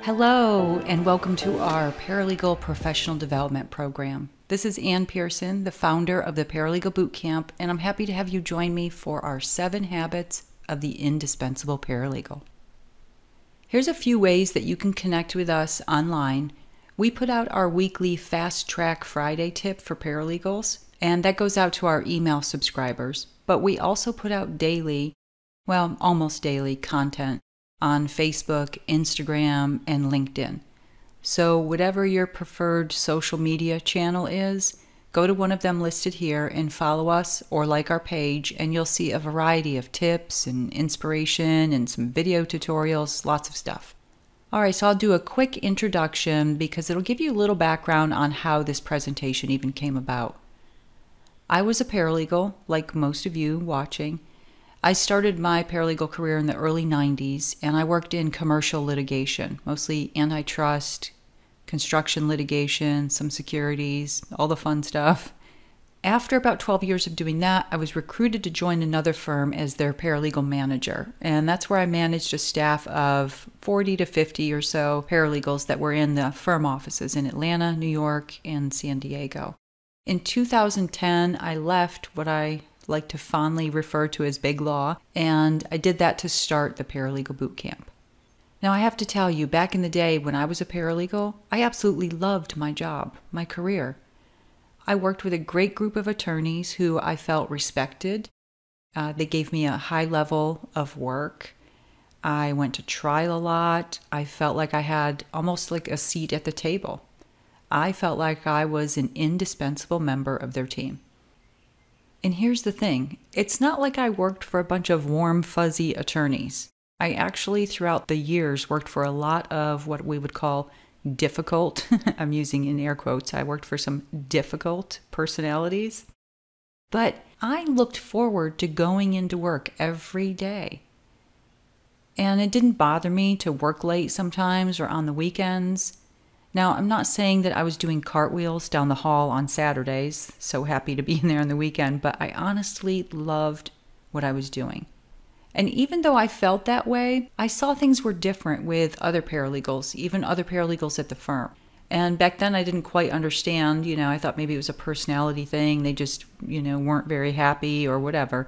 Hello, and welcome to our Paralegal Professional Development Program. This is Ann Pearson, the founder of the Paralegal Bootcamp, and I'm happy to have you join me for our 7 Habits of the Indispensable Paralegal. Here's a few ways that you can connect with us online. We put out our weekly Fast Track Friday tip for paralegals, and that goes out to our email subscribers. But we also put out daily, well, almost daily content on Facebook, Instagram, and LinkedIn. So whatever your preferred social media channel is, go to one of them listed here and follow us or like our page, and you'll see a variety of tips and inspiration and some video tutorials, lots of stuff. All right, so I'll do a quick introduction because it'll give you a little background on how this presentation even came about. I was a paralegal, like most of you watching. I started my paralegal career in the early 90s, and I worked in commercial litigation, mostly antitrust, construction litigation, some securities, all the fun stuff. After about 12 years of doing that, I was recruited to join another firm as their paralegal manager, and that's where I managed a staff of 40 to 50 or so paralegals that were in the firm offices in Atlanta, New York, and San Diego. In 2010, I left what I like to fondly refer to as Big Law, and I did that to start the Paralegal Bootcamp. Now I have to tell you, back in the day when I was a paralegal, I absolutely loved my job, my career. I worked with a great group of attorneys who I felt respected. They gave me a high level of work. I went to trial a lot. I felt like I had almost like a seat at the table. I felt like I was an indispensable member of their team. And here's the thing, it's not like I worked for a bunch of warm, fuzzy attorneys. I actually, throughout the years, worked for a lot of what we would call difficult, I'm using in air quotes, I worked for some difficult personalities. But I looked forward to going into work every day. And it didn't bother me to work late sometimes or on the weekends. Now, I'm not saying that I was doing cartwheels down the hall on Saturdays, so happy to be in there on the weekend, but I honestly loved what I was doing. And even though I felt that way, I saw things were different with other paralegals, even other paralegals at the firm. And back then I didn't quite understand, I thought maybe it was a personality thing, they just, weren't very happy or whatever.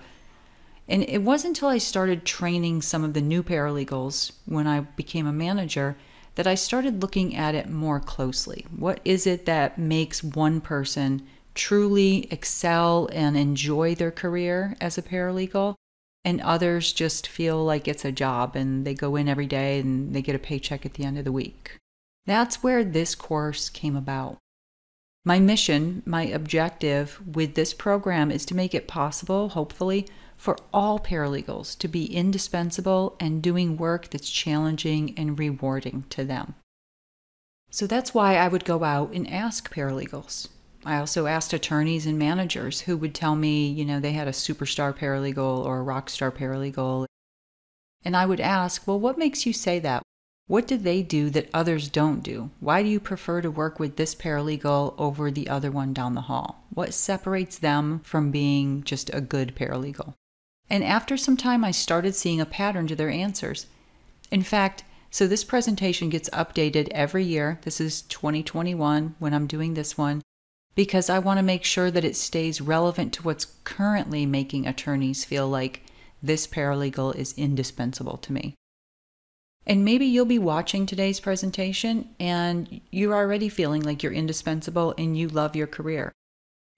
And it wasn't until I started training some of the new paralegals when I became a manager that I started looking at it more closely. What is it that makes one person truly excel and enjoy their career as a paralegal, and others just feel like it's a job and they go in every day and they get a paycheck at the end of the week? That's where this course came about. My mission, my objective with this program is to make it possible, hopefully, for all paralegals to be indispensable and doing work that's challenging and rewarding to them. So that's why I would go out and ask paralegals. I also asked attorneys and managers who would tell me, they had a superstar paralegal or a rock star paralegal. And I would ask, well, what makes you say that? What do they do that others don't do? Why do you prefer to work with this paralegal over the other one down the hall? What separates them from being just a good paralegal? And after some time, I started seeing a pattern to their answers. In fact, so this presentation gets updated every year. This is 2021 when I'm doing this one, because I want to make sure that it stays relevant to what's currently making attorneys feel like this paralegal is indispensable to me. And maybe you'll be watching today's presentation and you're already feeling like you're indispensable and you love your career.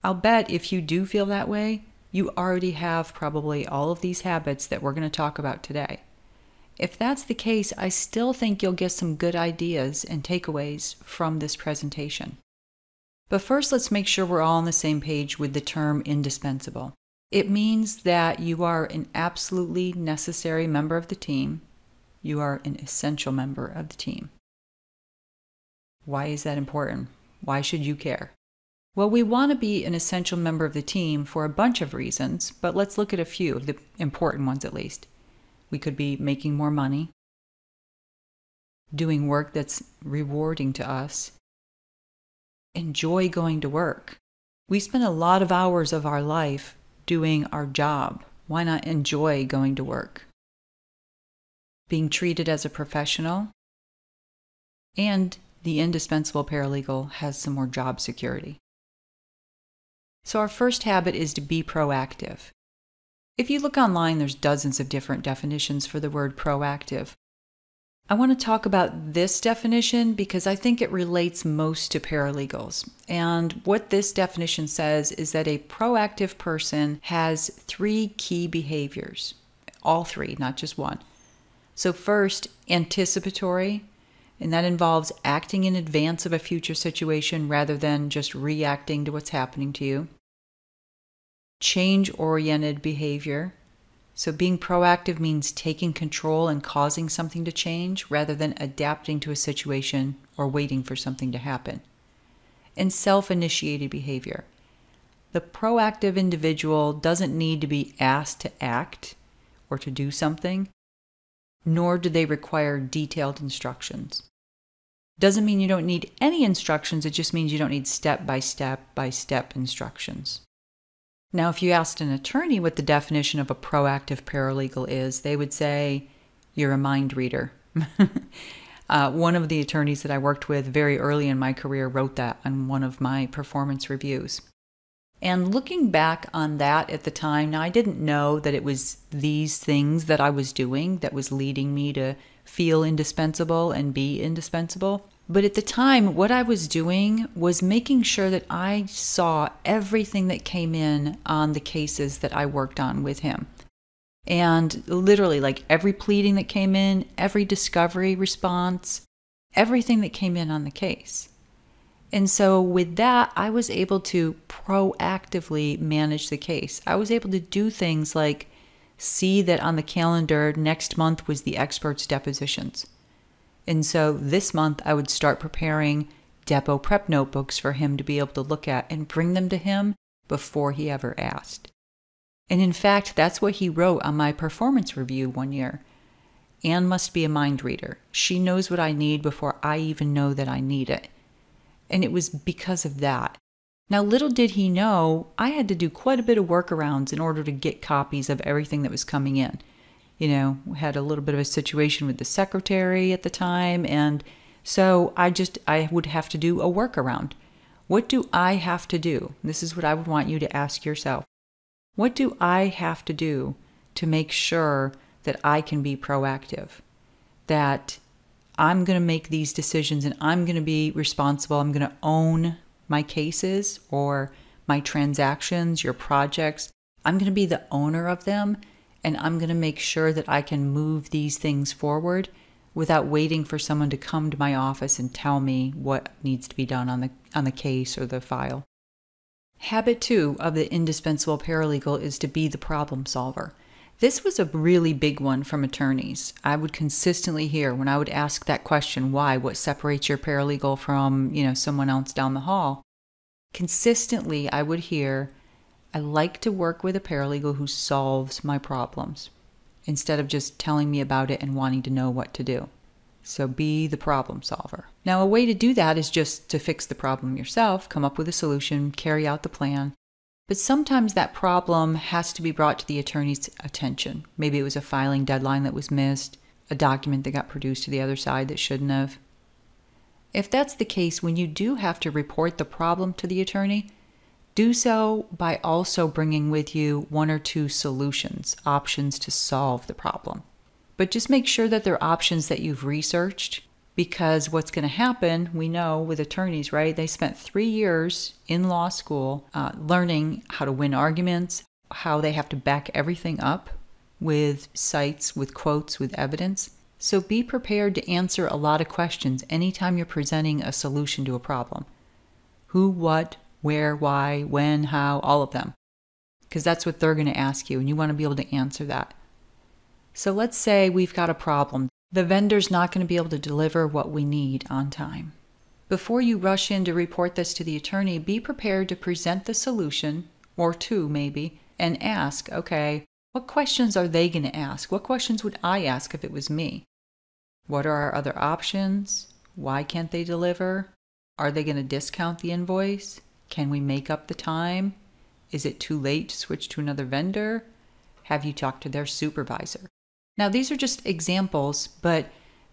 I'll bet if you do feel that way, you already have probably all of these habits that we're going to talk about today. If that's the case, I still think you'll get some good ideas and takeaways from this presentation. But first, let's make sure we're all on the same page with the term indispensable. It means that you are an absolutely necessary member of the team. You are an essential member of the team. Why is that important? Why should you care? Well, we want to be an essential member of the team for a bunch of reasons, but let's look at a few of the important ones at least. We could be making more money, doing work that's rewarding to us, enjoy going to work. We spend a lot of hours of our life doing our job. Why not enjoy going to work? Being treated as a professional, And the indispensable paralegal has some more job security. So our first habit is to be proactive. If you look online, there's dozens of different definitions for the word proactive. I want to talk about this definition because I think it relates most to paralegals. And what this definition says is that a proactive person has 3 key behaviors. All 3, not just one. So first, anticipatory, and that involves acting in advance of a future situation rather than just reacting to what's happening to you. Change-oriented behavior. So being proactive means taking control and causing something to change rather than adapting to a situation or waiting for something to happen. And self-initiated behavior. The proactive individual doesn't need to be asked to act or to do something, nor do they require detailed instructions. Doesn't mean you don't need any instructions, it just means you don't need step-by-step instructions. Now, if you asked an attorney what the definition of a proactive paralegal is, they would say, you're a mind reader. One of the attorneys that I worked with very early in my career wrote that on one of my performance reviews. And looking back on that at the time, now I didn't know that it was these things that I was doing that was leading me to feel indispensable and be indispensable. But at the time, what I was doing was making sure that I saw everything that came in on the cases that I worked on with him. And literally, like every pleading that came in, every discovery response, everything that came in on the case. And so with that, I was able to proactively manage the case. I was able to do things like see that on the calendar next month was the expert's depositions. And so this month I would start preparing depo prep notebooks for him to be able to look at and bring them to him before he ever asked. And in fact, that's what he wrote on my performance review one year. Anne must be a mind reader. She knows what I need before I even know that I need it. And it was because of that. Now, little did he know, I had to do quite a bit of workarounds in order to get copies of everything that was coming in. You know, we had a little bit of a situation with the secretary at the time, and so I would have to do a workaround. What do I have to do? This is what I would want you to ask yourself. What do I have to do to make sure that I can be proactive? That I'm going to make these decisions and I'm going to be responsible. I'm going to own my cases or my transactions, your projects. I'm going to be the owner of them, and I'm going to make sure that I can move these things forward without waiting for someone to come to my office and tell me what needs to be done on the case or the file. Habit 2 of the indispensable paralegal is to be the problem solver. This was a really big one from attorneys. I would consistently hear when I would ask that question, why, what separates your paralegal from, someone else down the hall? Consistently, I would hear, I like to work with a paralegal who solves my problems instead of just telling me about it and wanting to know what to do. So be the problem solver. Now, a way to do that is just to fix the problem yourself, come up with a solution, carry out the plan. But sometimes that problem has to be brought to the attorney's attention. Maybe it was a filing deadline that was missed, a document that got produced to the other side that shouldn't have. If that's the case, when you do have to report the problem to the attorney, do so by also bringing with you 1 or 2 solutions, options to solve the problem. But just make sure that they're options that you've researched, because what's going to happen, we know with attorneys, right? They spent 3 years in law school learning how to win arguments, how they have to back everything up with cites, with quotes, with evidence. So be prepared to answer a lot of questions anytime you're presenting a solution to a problem. Who, what, where, why, when, how, all of them. Because that's what they're going to ask you, and you want to be able to answer that. So let's say we've got a problem. The vendor's not going to be able to deliver what we need on time. Before you rush in to report this to the attorney, be prepared to present the solution, or 2 maybe, and ask, okay, what questions are they going to ask? What questions would I ask if it was me? What are our other options? Why can't they deliver? Are they going to discount the invoice? Can we make up the time? Is it too late to switch to another vendor? Have you talked to their supervisor? Now, these are just examples, but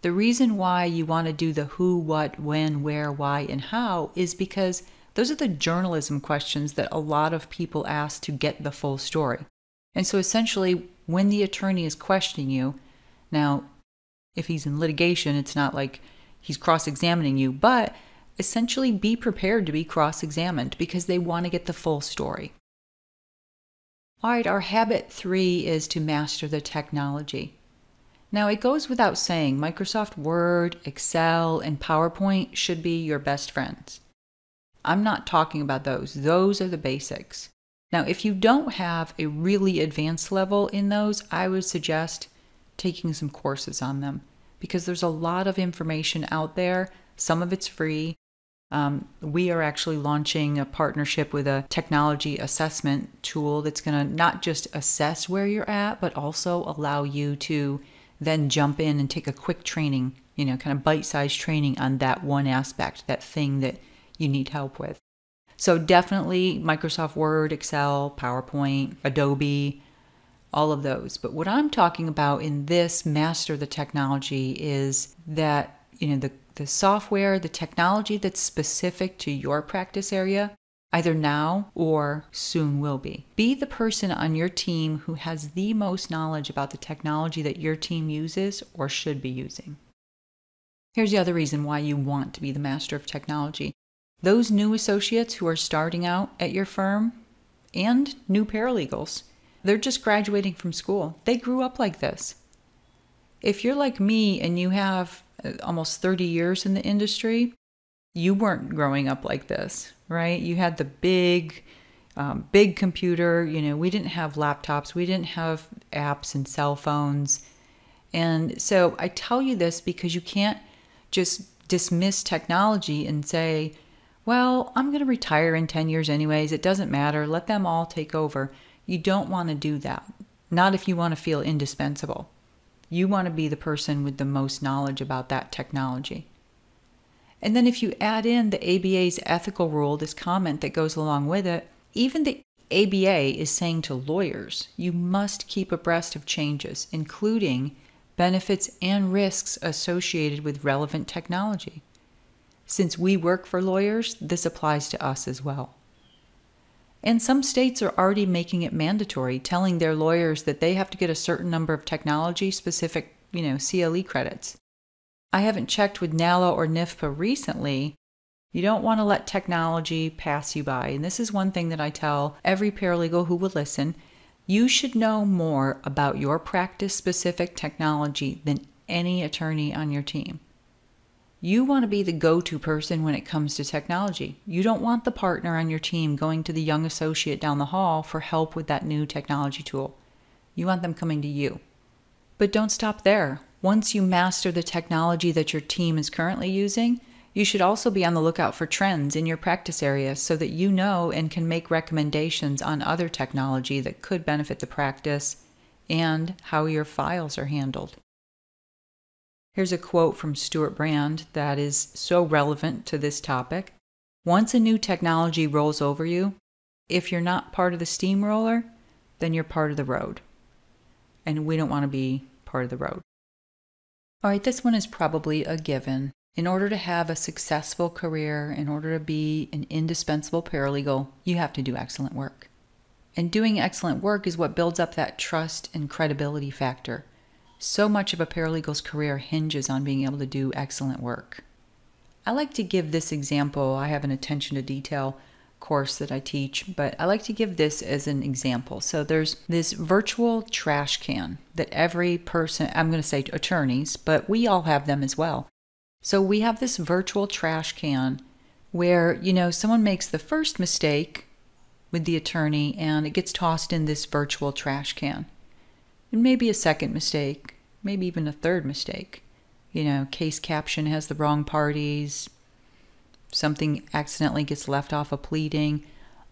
The reason why you want to do the who, what, when, where, why, and how is because those are the journalism questions that a lot of people ask to get the full story. And so essentially, when the attorney is questioning you, now, if he's in litigation, it's not like he's cross-examining you, but essentially be prepared to be cross-examined because they want to get the full story. All right, our habit 3 is to master the technology. Now, it goes without saying, Microsoft Word, Excel, and PowerPoint should be your best friends. I'm not talking about those. Those are the basics. Now, if you don't have a really advanced level in those, I would suggest taking some courses on them because there's a lot of information out there. Some of it's free. We are actually launching a partnership with a technology assessment tool that's going to not just assess where you're at, but also allow you to then jump in and take a quick training, kind of bite-sized training on that one aspect, that thing that you need help with. So definitely Microsoft Word, Excel, PowerPoint, Adobe, all of those. But what I'm talking about in this Master the Technology is that, the software, the technology that's specific to your practice area, either now or soon will be. Be the person on your team who has the most knowledge about the technology that your team uses or should be using. Here's the other reason why you want to be the master of technology. Those new associates who are starting out at your firm and new paralegals, they're just graduating from school. They grew up like this. If you're like me and you have almost 30 years in the industry, you weren't growing up like this, right? You had the big computer. We didn't have laptops. We didn't have apps and cell phones. And so I tell you this because you can't just dismiss technology and say, well, I'm going to retire in 10 years anyways. It doesn't matter. Let them all take over. You don't want to do that. Not if you want to feel indispensable. You want to be the person with the most knowledge about that technology. And then if you add in the ABA's ethical rule, this comment that goes along with it, even the ABA is saying to lawyers, you must keep abreast of changes, including benefits and risks associated with relevant technology. Since we work for lawyers, this applies to us as well. And some states are already making it mandatory, telling their lawyers that they have to get a certain number of technology-specific, CLE credits. I haven't checked with NALA or NIFPA recently. You don't want to let technology pass you by. And this is one thing that I tell every paralegal who will listen. You should know more about your practice-specific technology than any attorney on your team. You want to be the go-to person when it comes to technology. You don't want the partner on your team going to the young associate down the hall for help with that new technology tool. You want them coming to you. But don't stop there. Once you master the technology that your team is currently using, you should also be on the lookout for trends in your practice area so that you know and can make recommendations on other technology that could benefit the practice and how your files are handled. Here's a quote from Stuart Brand that is so relevant to this topic. Once a new technology rolls over you, if you're not part of the steamroller, then you're part of the road. And we don't want to be part of the road. All right, this one is probably a given. In order to have a successful career, in order to be an indispensable paralegal, you have to do excellent work. And doing excellent work is what builds up that trust and credibility factor. So much of a paralegal's career hinges on being able to do excellent work. I like to give this example. I have an attention to detail course that I teach, but I like to give this as an example. So there's this virtual trash can that every person, I'm going to say attorneys, but we all have them as well. So we have this virtual trash can where, someone makes the first mistake with the attorney and it gets tossed in this virtual trash can. And maybe a second mistake, maybe even a third mistake. Case caption has the wrong parties, something accidentally gets left off a pleading.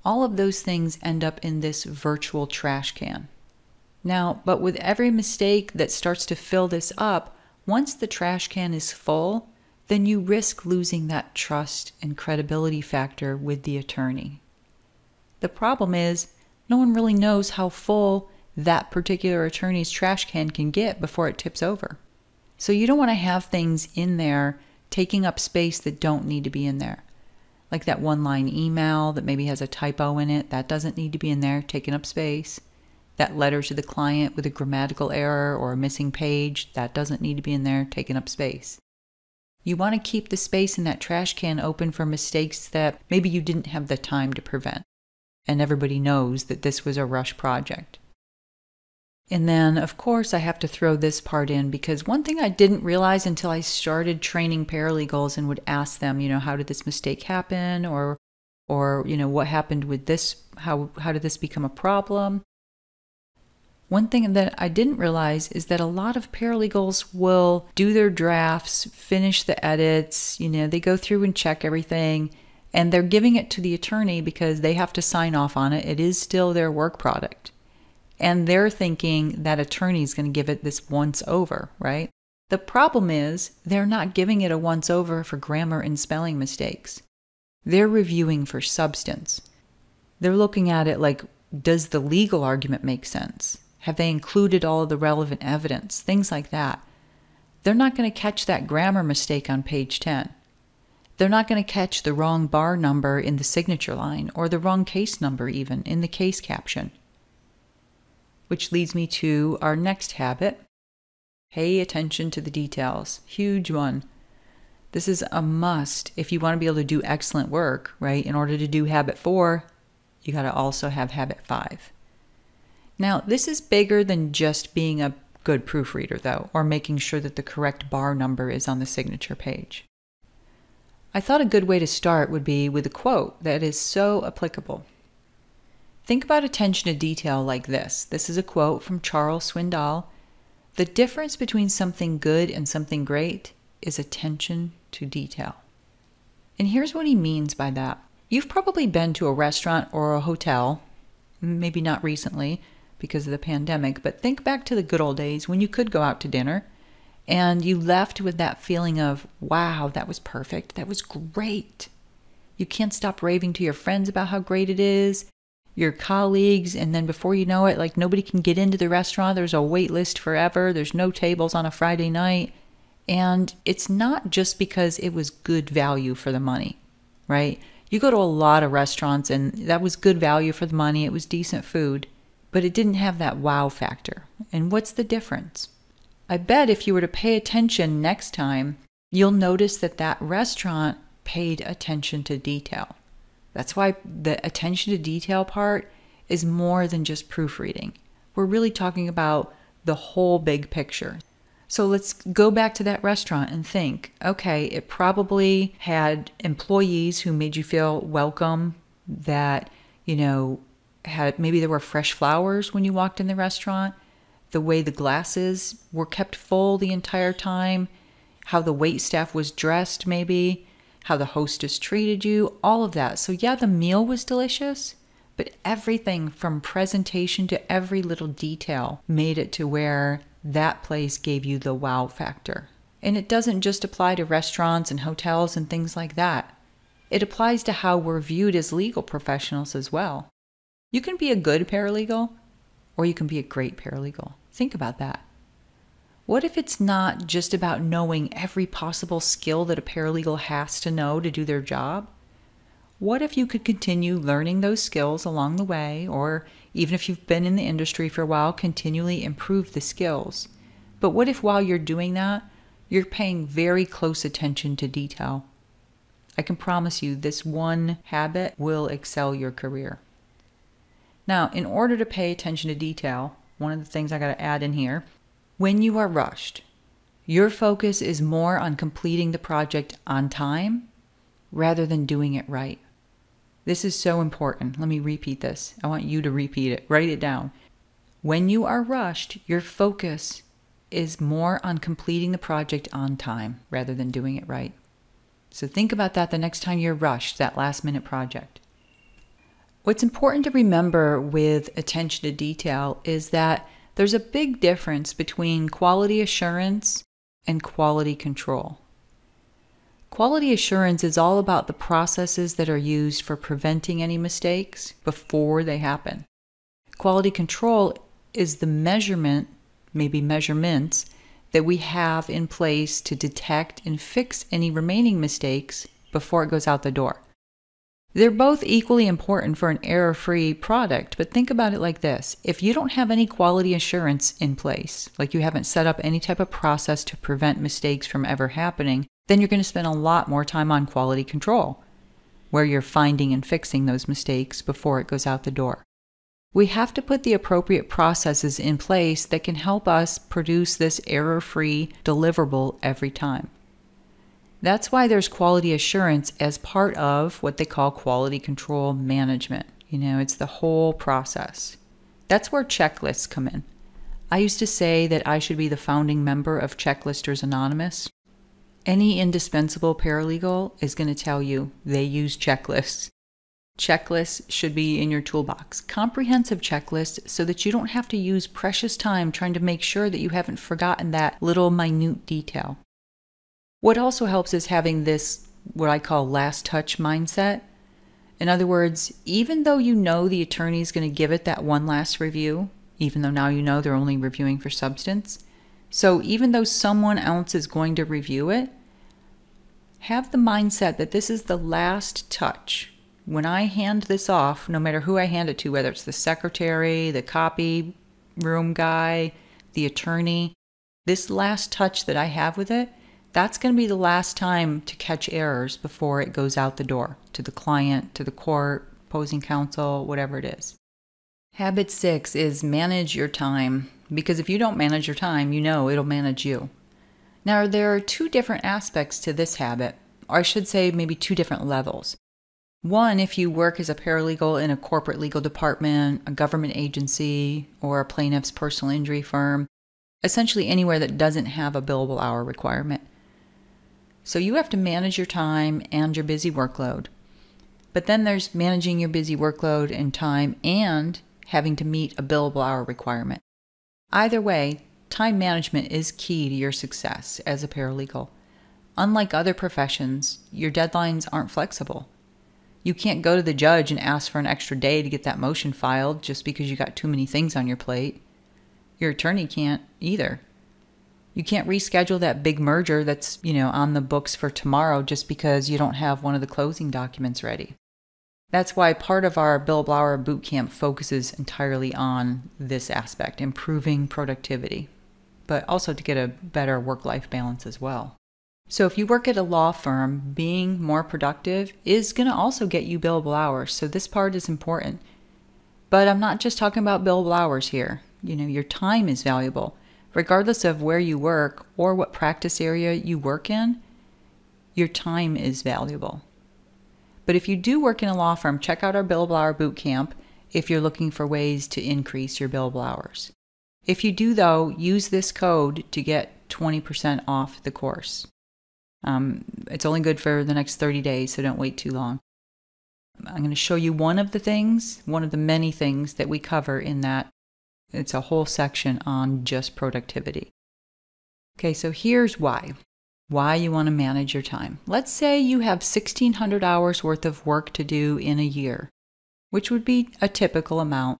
All of those things end up in this virtual trash can. Now, but with every mistake that starts to fill this up, once the trash can is full, then you risk losing that trust and credibility factor with the attorney. The problem is, no one really knows how full that particular attorney's trash can get before it tips over. So you don't want to have things in there taking up space that don't need to be in there. Like that one-line email that maybe has a typo in it, that doesn't need to be in there, taking up space. That letter to the client with a grammatical error or a missing page, that doesn't need to be in there, taking up space. You want to keep the space in that trash can open for mistakes that maybe you didn't have the time to prevent. And everybody knows that this was a rush project. And then, of course, I have to throw this part in because one thing I didn't realize until I started training paralegals and would ask them, how did this mistake happen? Or what happened with this? How did this become a problem? One thing that I didn't realize is that a lot of paralegals will do their drafts, finish the edits, they go through and check everything, and they're giving it to the attorney because they have to sign off on it. It is still their work product. And they're thinking that attorney's going to give it this once over, right? The problem is they're not giving it a once over for grammar and spelling mistakes. They're reviewing for substance. They're looking at it like, does the legal argument make sense? Have they included all of the relevant evidence? Things like that. They're not going to catch that grammar mistake on page 10. They're not going to catch the wrong bar number in the signature line or the wrong case number even in the case caption. Which leads me to our next habit. Pay attention to the details. Huge one. This is a must if you want to be able to do excellent work, right? In order to do habit 4, you got to also have habit 5. Now, this is bigger than just being a good proofreader, though, or making sure that the correct bar number is on the signature page. I thought a good way to start would be with a quote that is so applicable. Think about attention to detail like this. This is a quote from Charles Swindoll. The difference between something good and something great is attention to detail. And here's what he means by that. You've probably been to a restaurant or a hotel, maybe not recently because of the pandemic, but think back to the good old days when you could go out to dinner and you left with that feeling of, wow, that was perfect. That was great. You can't stop raving to your friends about how great it is, your colleagues, and then before you know it, like nobody can get into the restaurant. There's a wait list forever. There's no tables on a Friday night. And it's not just because it was good value for the money, right? You go to a lot of restaurants and that was good value for the money. It was decent food, but it didn't have that wow factor. And what's the difference? I bet if you were to pay attention next time, you'll notice that that restaurant paid attention to detail. That's why the attention to detail part is more than just proofreading. We're really talking about the whole big picture. So let's go back to that restaurant and think, okay, it probably had employees who made you feel welcome, that, maybe there were fresh flowers when you walked in the restaurant, the way the glasses were kept full the entire time, how the wait staff was dressed maybe, how the hostess treated you, all of that. So yeah, the meal was delicious, but everything from presentation to every little detail made it to where that place gave you the wow factor. And it doesn't just apply to restaurants and hotels and things like that. It applies to how we're viewed as legal professionals as well. You can be a good paralegal, or you can be a great paralegal. Think about that. What if it's not just about knowing every possible skill that a paralegal has to know to do their job? What if you could continue learning those skills along the way, or even if you've been in the industry for a while, continually improve the skills? But what if while you're doing that, you're paying very close attention to detail? I can promise you this one habit will excel your career. Now, in order to pay attention to detail, one of the things I got to add in here, when you are rushed, your focus is more on completing the project on time rather than doing it right. This is so important. Let me repeat this. I want you to repeat it. Write it down. When you are rushed, your focus is more on completing the project on time rather than doing it right. So think about that the next time you're rushed, that last minute project. What's important to remember with attention to detail is that there's a big difference between quality assurance and quality control. Quality assurance is all about the processes that are used for preventing any mistakes before they happen. Quality control is the measurement, maybe measurements, that we have in place to detect and fix any remaining mistakes before it goes out the door. They're both equally important for an error-free product, but think about it like this. If you don't have any quality assurance in place, like you haven't set up any type of process to prevent mistakes from ever happening, then you're going to spend a lot more time on quality control, where you're finding and fixing those mistakes before it goes out the door. We have to put the appropriate processes in place that can help us produce this error-free deliverable every time. That's why there's quality assurance as part of what they call quality control management. It's the whole process. That's where checklists come in. I used to say that I should be the founding member of Checklisters Anonymous. Any indispensable paralegal is going to tell you they use checklists. Checklists should be in your toolbox. Comprehensive checklists so that you don't have to use precious time trying to make sure that you haven't forgotten that little minute detail. What also helps is having this, what I call last touch mindset. In other words, even though you know the attorney is going to give it that one last review, even though now you know they're only reviewing for substance, so even though someone else is going to review it, have the mindset that this is the last touch. When I hand this off, no matter who I hand it to, whether it's the secretary, the copy room guy, the attorney, this last touch that I have with it, that's going to be the last time to catch errors before it goes out the door to the client, to the court, opposing counsel, whatever it is. Habit 6 is manage your time, because if you don't manage your time, it'll manage you. Now, there are two different aspects to this habit, or I should say maybe two different levels. One, if you work as a paralegal in a corporate legal department, a government agency, or a plaintiff's personal injury firm, essentially anywhere that doesn't have a billable hour requirement. So you have to manage your time and your busy workload. But then there's managing your busy workload and time and having to meet a billable hour requirement. Either way, time management is key to your success as a paralegal. Unlike other professions, your deadlines aren't flexible. You can't go to the judge and ask for an extra day to get that motion filed just because you got too many things on your plate. Your attorney can't either. You can't reschedule that big merger that's, on the books for tomorrow just because you don't have one of the closing documents ready. That's why part of our billable hour boot camp focuses entirely on this aspect, improving productivity, but also to get a better work-life balance as well. So if you work at a law firm, being more productive is going to also get you billable hours. So this part is important. But I'm not just talking about billable hours here. Your time is valuable. Regardless of where you work or what practice area you work in, your time is valuable. But if you do work in a law firm, check out our billable hour boot camp if you're looking for ways to increase your billable hours. If you do, though, use this code to get 20% off the course. It's only good for the next 30 days, so don't wait too long. I'm going to show you one of the many things that we cover in that. It's a whole section on just productivity. Okay, so here's why you want to manage your time. Let's say you have 1,600 hours worth of work to do in a year, which would be a typical amount.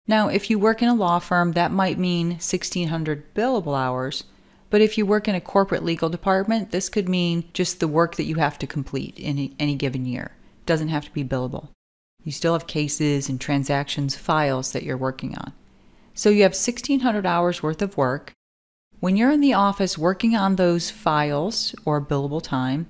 Now, if you work in a law firm, that might mean 1,600 billable hours, but if you work in a corporate legal department, this could mean just the work that you have to complete in any given year. It doesn't have to be billable. You still have cases and transactions, files that you're working on. So you have 1,600 hours worth of work. When you're in the office working on those files or billable time,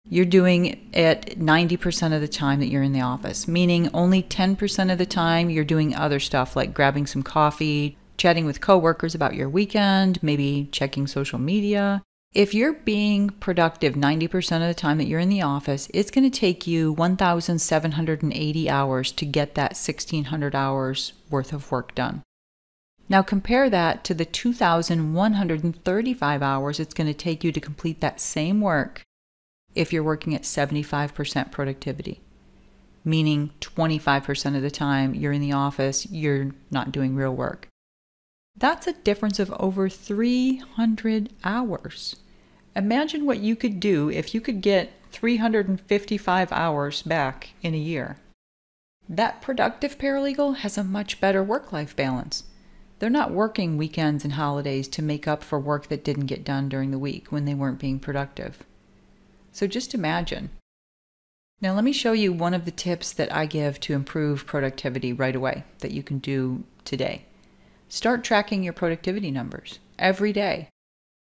you're doing it 90% of the time that you're in the office, meaning only 10% of the time you're doing other stuff like grabbing some coffee, chatting with coworkers about your weekend, maybe checking social media. If you're being productive 90% of the time that you're in the office, it's going to take you 1,780 hours to get that 1,600 hours worth of work done. Now compare that to the 2,135 hours it's going to take you to complete that same work if you're working at 75% productivity, meaning 25% of the time you're in the office, you're not doing real work. That's a difference of over 300 hours. Imagine what you could do if you could get 355 hours back in a year. That productive paralegal has a much better work-life balance. They're not working weekends and holidays to make up for work that didn't get done during the week when they weren't being productive. So just imagine. Now let me show you one of the tips that I give to improve productivity right away that you can do today. Start tracking your productivity numbers every day.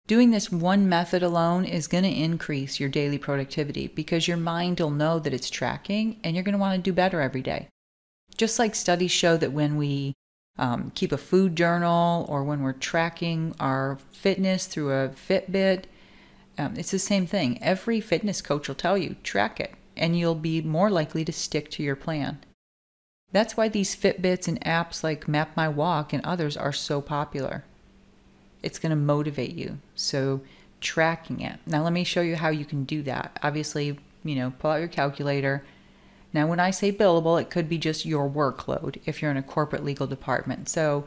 Doing this one method alone is going to increase your daily productivity because your mind will know that it's tracking and you're going to want to do better every day. Just like studies show that when we keep a food journal or when we're tracking our fitness through a Fitbit, it's the same thing. Every fitness coach will tell you, track it, and you'll be more likely to stick to your plan. That's why these Fitbits and apps like Map My Walk and others are so popular. It's going to motivate you. So tracking it. Now let me show you how you can do that. Obviously, pull out your calculator. Now when I say billable, it could be just your workload if you're in a corporate legal department. So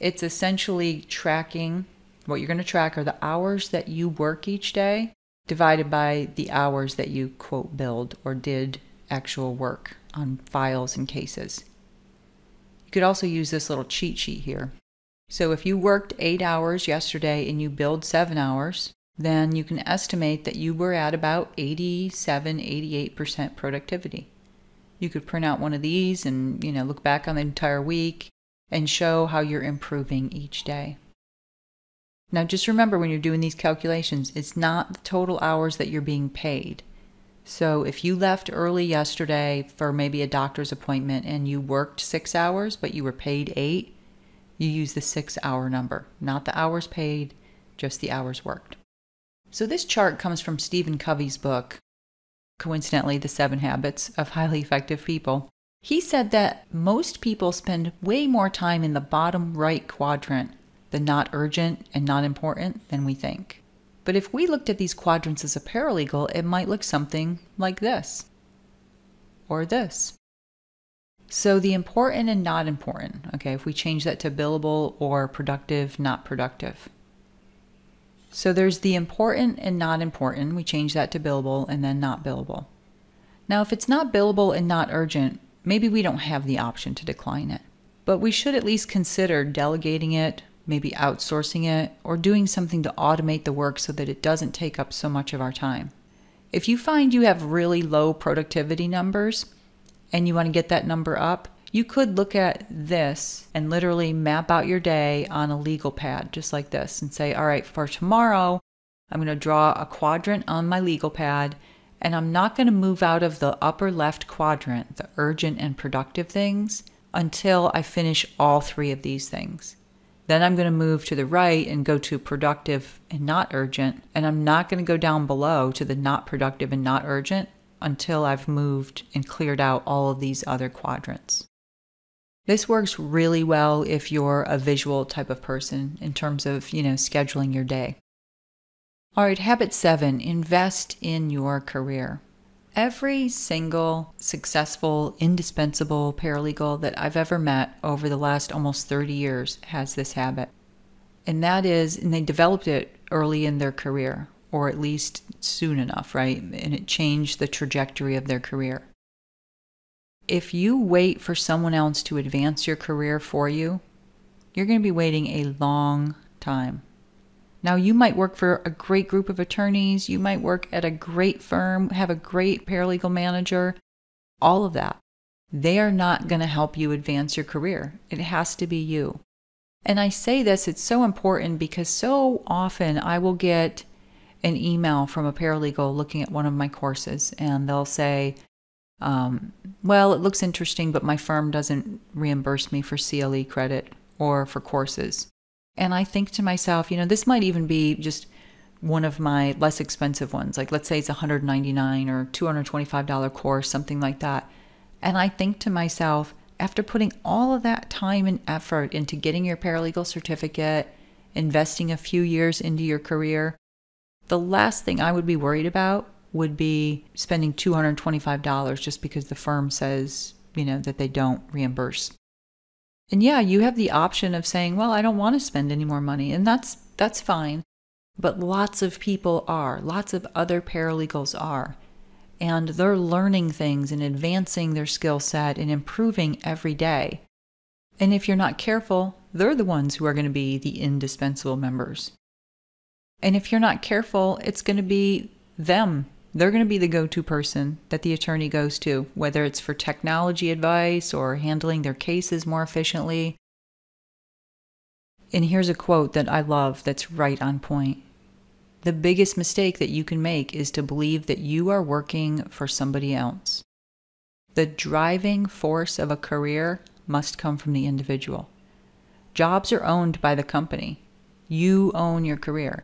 it's essentially tracking, what you're going to track are the hours that you work each day divided by the hours that you quote billed or did actual work on files and cases. You could also use this little cheat sheet here. So if you worked 8 hours yesterday and you billed 7 hours, then you can estimate that you were at about 87-88% productivity. You could print out one of these and, look back on the entire week and show how you're improving each day. Now just remember when you're doing these calculations, it's not the total hours that you're being paid. So if you left early yesterday for maybe a doctor's appointment and you worked 6 hours, but you were paid 8, you use the 6-hour number, not the hours paid, just the hours worked. So this chart comes from Stephen Covey's book, coincidentally, The 7 Habits of Highly Effective People. He said that most people spend way more time in the bottom right quadrant, the not urgent and not important, than we think. But if we looked at these quadrants as a paralegal, it might look something like this, or this. So the important and not important, okay, if we change that to billable or productive, not productive. So there's the important and not important. We change that to billable and then not billable. Now, if it's not billable and not urgent, maybe we don't have the option to decline it. But we should at least consider delegating it, maybe outsourcing it, or doing something to automate the work so that it doesn't take up so much of our time. If you find you have really low productivity numbers and you want to get that number up, you could look at this and literally map out your day on a legal pad, just like this, and say, all right, for tomorrow, I'm going to draw a quadrant on my legal pad, and I'm not going to move out of the upper left quadrant, the urgent and productive things, until I finish all 3 of these things. Then I'm going to move to the right and go to productive and not urgent, and I'm not going to go down below to the not productive and not urgent until I've moved and cleared out all of these other quadrants. This works really well if you're a visual type of person in terms of, scheduling your day. All right, habit 7, invest in your career. Every single successful, indispensable paralegal that I've ever met over the last almost 30 years has this habit. And that is, and they developed it early in their career, or at least soon enough, right? And it changed the trajectory of their career. If you wait for someone else to advance your career for you, you're going to be waiting a long time. Now, you might work for a great group of attorneys, you might work at a great firm, have a great paralegal manager, all of that. They are not going to help you advance your career. It has to be you. And I say this, it's so important because so often I will get an email from a paralegal looking at one of my courses, and they'll say, well, it looks interesting, but my firm doesn't reimburse me for CLE credit or for courses. And I think to myself, this might even be just one of my less expensive ones. Like, let's say it's $199 or $225 course, something like that. And I think to myself, after putting all of that time and effort into getting your paralegal certificate, investing a few years into your career, the last thing I would be worried about would be spending $225 just because the firm says, that they don't reimburse. And yeah, you have the option of saying, well, I don't want to spend any more money, and that's fine. But lots of people are, lots of other paralegals are, and they're learning things and advancing their skill set and improving every day. And if you're not careful, they're the ones who are going to be the indispensable members. And if you're not careful, it's going to be them. They're going to be the go-to person that the attorney goes to, whether it's for technology advice or handling their cases more efficiently. And here's a quote that I love that's right on point. The biggest mistake that you can make is to believe that you are working for somebody else. The driving force of a career must come from the individual. Jobs are owned by the company. You own your career.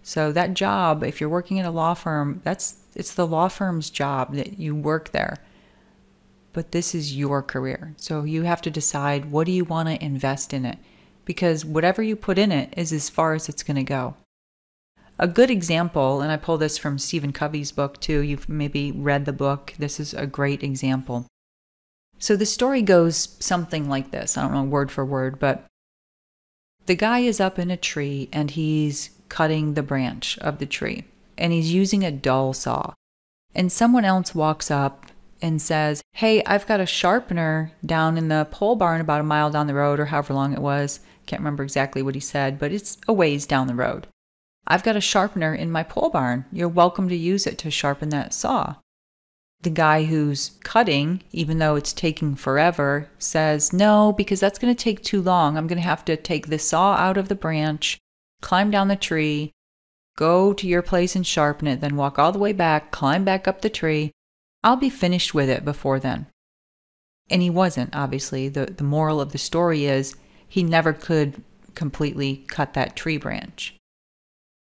So that job, if you're working at a law firm, it's the law firm's job that you work there. But this is your career. So you have to decide, what do you want to invest in it? Because whatever you put in it is as far as it's going to go. A good example, and I pull this from Stephen Covey's book too. You've maybe read the book. This is a great example. So the story goes something like this. I don't know word for word, but the guy is up in a tree and he's cutting the branch of the tree, and he's using a dull saw. And someone else walks up and says, "Hey, I've got a sharpener down in the pole barn about a mile down the road," or however long it was. Can't remember exactly what he said, but it's a ways down the road. "I've got a sharpener in my pole barn. You're welcome to use it to sharpen that saw." The guy who's cutting, even though it's taking forever, says, "No, because that's going to take too long. I'm going to have to take this saw out of the branch, climb down the tree, go to your place and sharpen it, then walk all the way back, climb back up the tree. I'll be finished with it before then." And he wasn't, obviously. The moral of the story is he never could completely cut that tree branch.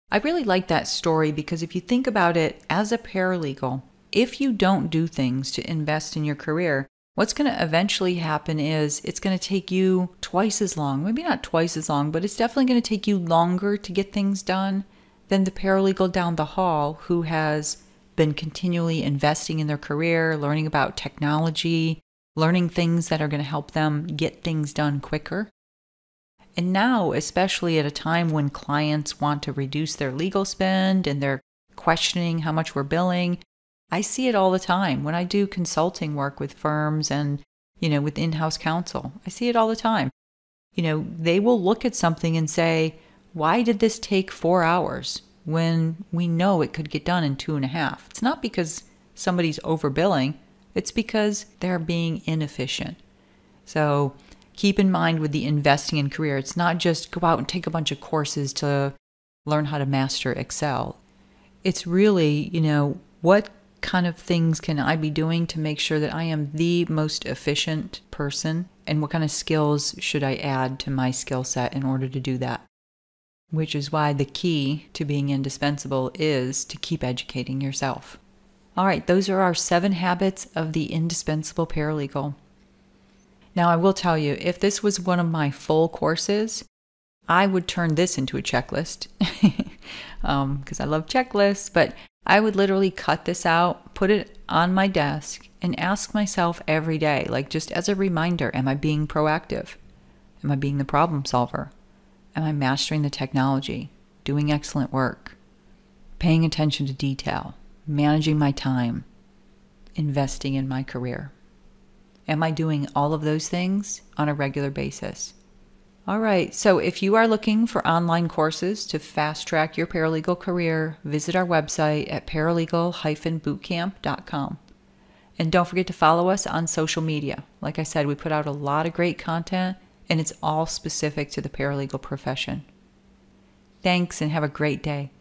I really like that story because if you think about it, as a paralegal, if you don't do things to invest in your career, what's going to eventually happen is it's going to take you twice as long, maybe not twice as long, but it's definitely going to take you longer to get things done than the paralegal down the hall who has been continually investing in their career, learning about technology, learning things that are going to help them get things done quicker. And now, especially at a time when clients want to reduce their legal spend and they're questioning how much we're billing, I see it all the time when I do consulting work with firms and, with in-house counsel. I see it all the time. They will look at something and say, "Why did this take 4 hours when we know it could get done in 2.5? It's not because somebody's overbilling. It's because they're being inefficient. So keep in mind with the investing in career, it's not just go out and take a bunch of courses to learn how to master Excel. It's really, what kind of things can I be doing to make sure that I am the most efficient person, and what kind of skills should I add to my skill set in order to do that? Which is why the key to being indispensable is to keep educating yourself. All right, those are our 7 habits of the indispensable paralegal. Now, I will tell you, if this was one of my full courses, I would turn this into a checklist because I love checklists, but I would literally cut this out, put it on my desk, and ask myself every day, like just as a reminder, am I being proactive? Am I being the problem solver? Am I mastering the technology, doing excellent work, paying attention to detail, managing my time, investing in my career? Am I doing all of those things on a regular basis? All right, so if you are looking for online courses to fast-track your paralegal career, visit our website at paralegal-bootcamp.com. And don't forget to follow us on social media. Like I said, we put out a lot of great content, and it's all specific to the paralegal profession. Thanks, and have a great day.